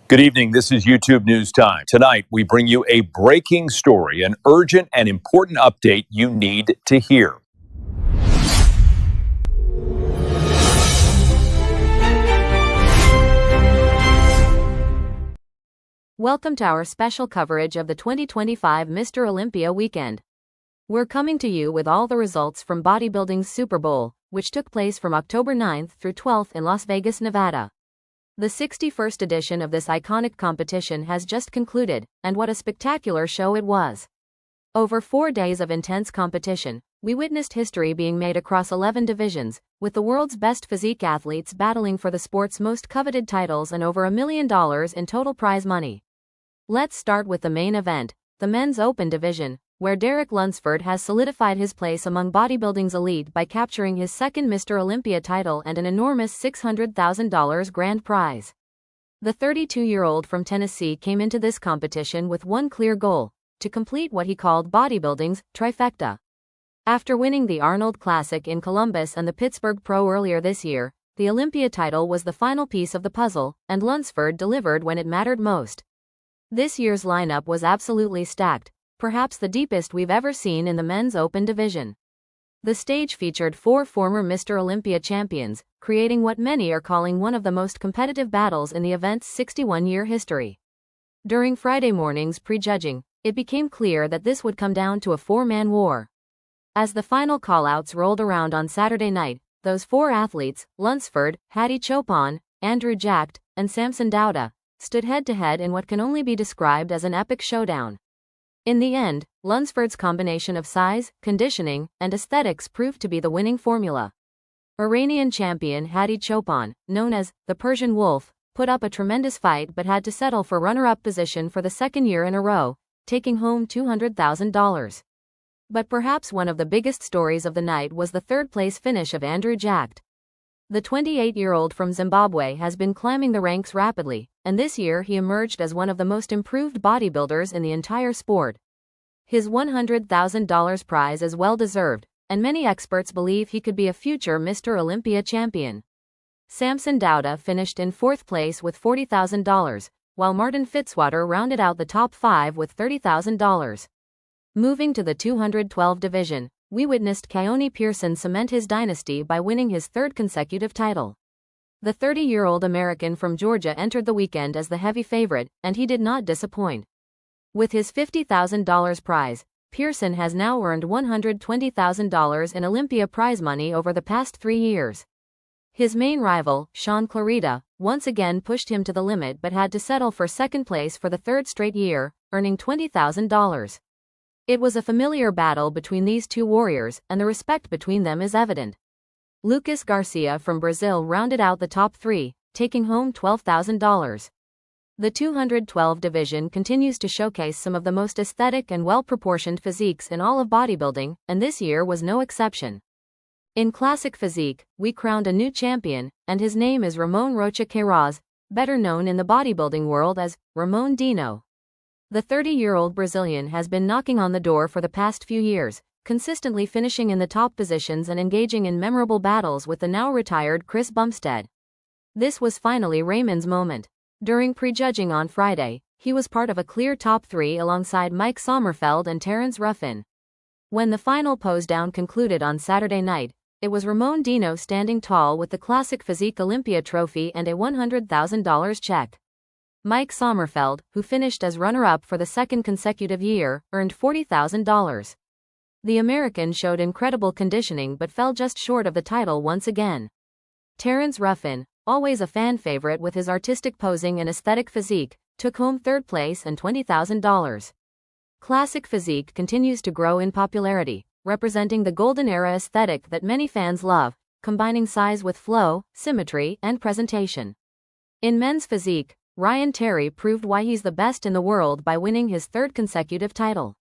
Good evening. This is YouTube News Time. Tonight, we bring you a breaking story, an urgent and important update you need to hear. Welcome to our special coverage of the 2025 Mr. Olympia Weekend. We're coming to you with all the results from bodybuilding's Super Bowl, which took place from October 9th through 12th in Las Vegas, Nevada. The 61st edition of this iconic competition has just concluded, and what a spectacular show it was. Over 4 days of intense competition, we witnessed history being made across 11 divisions, with the world's best physique athletes battling for the sport's most coveted titles and over $1 million in total prize money. Let's start with the main event, the men's open division, where Lunsford has solidified his place among bodybuilding's elite by capturing his second Mr. Olympia title and an enormous $600,000 grand prize. The 32-year-old from Tennessee came into this competition with one clear goal: to complete what he called bodybuilding's trifecta. After winning the Arnold Classic in Columbus and the Pittsburgh Pro earlier this year, the Olympia title was the final piece of the puzzle, and Lunsford delivered when it mattered most. This year's lineup was absolutely stacked, perhaps the deepest we've ever seen in the men's open division. The stage featured 4 former Mr. Olympia champions, creating what many are calling one of the most competitive battles in the event's 61-year history. During Friday morning's prejudging, it became clear that this would come down to a 4-man war. As the final callouts rolled around on Saturday night, those 4 athletes, Lunsford, Hadi Choopan, Andrew Jacked, and Samson Dauda, stood head-to-head in what can only be described as an epic showdown. In the end, Lunsford's combination of size, conditioning, and aesthetics proved to be the winning formula. Iranian champion Hadi Choopan, known as the Persian Wolf, put up a tremendous fight but had to settle for runner-up position for the second year in a row, taking home $200,000. But perhaps one of the biggest stories of the night was the third-place finish of Andrew Jacked. The 28-year-old from Zimbabwe has been climbing the ranks rapidly, and this year he emerged as one of the most improved bodybuilders in the entire sport. His $100,000 prize is well-deserved, and many experts believe he could be a future Mr. Olympia champion. Samson Dauda finished in 4th place with $40,000, while Martin Fitzwater rounded out the top 5 with $30,000. Moving to the 212 division, we witnessed Keone Pearson cement his dynasty by winning his 3rd consecutive title. The 30-year-old American from Georgia entered the weekend as the heavy favorite, and he did not disappoint. With his $50,000 prize, Pearson has now earned $120,000 in Olympia prize money over the past 3 years. His main rival, Sean Clarita, once again pushed him to the limit but had to settle for 2nd place for the 3rd straight year, earning $20,000. It was a familiar battle between these two warriors, and the respect between them is evident. Lucas Garcia from Brazil rounded out the top 3, taking home $12,000. The 212 division continues to showcase some of the most aesthetic and well-proportioned physiques in all of bodybuilding, and this year was no exception. In Classic Physique, we crowned a new champion, and his name is Ramon Queiroz, better known in the bodybuilding world as Ramon Dino. The 30-year-old Brazilian has been knocking on the door for the past few years, consistently finishing in the top positions and engaging in memorable battles with the now-retired Chris Bumstead. This was finally Ramon's moment. During prejudging on Friday, he was part of a clear top 3 alongside Mike Sommerfeld and Terence Ruffin. When the final pose-down concluded on Saturday night, it was Ramon Dino standing tall with the Classic Physique Olympia trophy and a $100,000 check. Mike Sommerfeld, who finished as runner-up for the 2nd consecutive year, earned $40,000. The American showed incredible conditioning but fell just short of the title once again. Terence Ruffin, always a fan favorite with his artistic posing and aesthetic physique, took home 3rd place and $20,000. Classic Physique continues to grow in popularity, representing the golden era aesthetic that many fans love, combining size with flow, symmetry, and presentation. In men's physique, Ryan Terry proved why he's the best in the world by winning his 3rd consecutive title.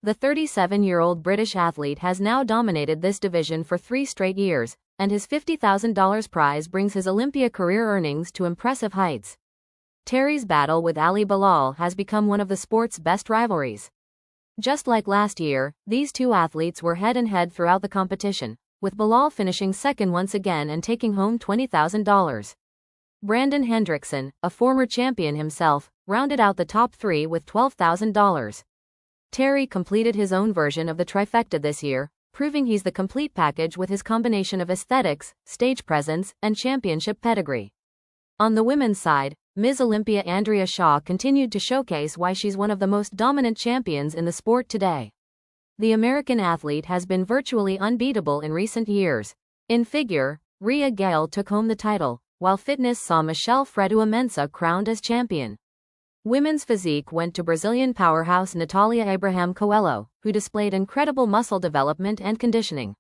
The 37-year-old British athlete has now dominated this division for 3 straight years, and his $50,000 prize brings his Olympia career earnings to impressive heights. Terry's battle with Ali Bilal has become one of the sport's best rivalries. Just like last year, these two athletes were head-and-head throughout the competition, with Bilal finishing second once again and taking home $20,000. Brandon Hendrickson, a former champion himself, rounded out the top three with $12,000. Terry completed his own version of the trifecta this year, proving he's the complete package with his combination of aesthetics, stage presence, and championship pedigree. On the women's side, Ms. Olympia Andrea Shaw continued to showcase why she's one of the most dominant champions in the sport today. The American athlete has been virtually unbeatable in recent years. In figure, Rhea Gale took home the title, while fitness saw Michelle Fredu-Mensah crowned as champion. Women's physique went to Brazilian powerhouse Natalia Abraham Coelho, who displayed incredible muscle development and conditioning.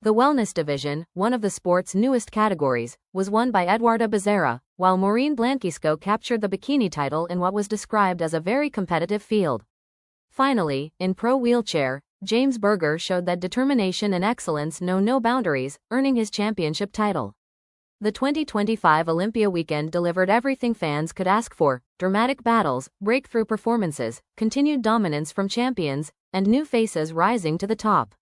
The wellness division, one of the sport's newest categories, was won by Eduarda Bezerra, while Maureen Blanquisco captured the bikini title in what was described as a very competitive field. Finally, in pro wheelchair, James Berger showed that determination and excellence know no boundaries, earning his championship title. The 2025 Olympia Weekend delivered everything fans could ask for: dramatic battles, breakthrough performances, continued dominance from champions, and new faces rising to the top.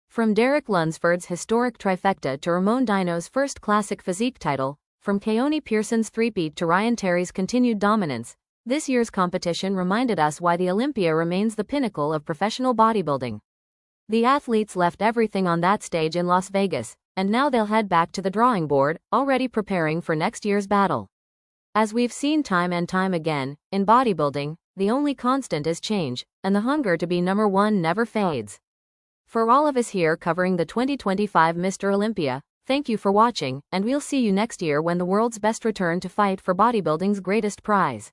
From Derek Lunsford's historic trifecta to Ramon Dino's first Classic Physique title, from Keone Pearson's three-peat to Ryan Terry's continued dominance, this year's competition reminded us why the Olympia remains the pinnacle of professional bodybuilding. The athletes left everything on that stage in Las Vegas, and now they'll head back to the drawing board, already preparing for next year's battle. As we've seen time and time again, in bodybuilding, the only constant is change, and the hunger to be number one never fades. For all of us here covering the 2025 Mr. Olympia, thank you for watching, and we'll see you next year when the world's best return to fight for bodybuilding's greatest prize.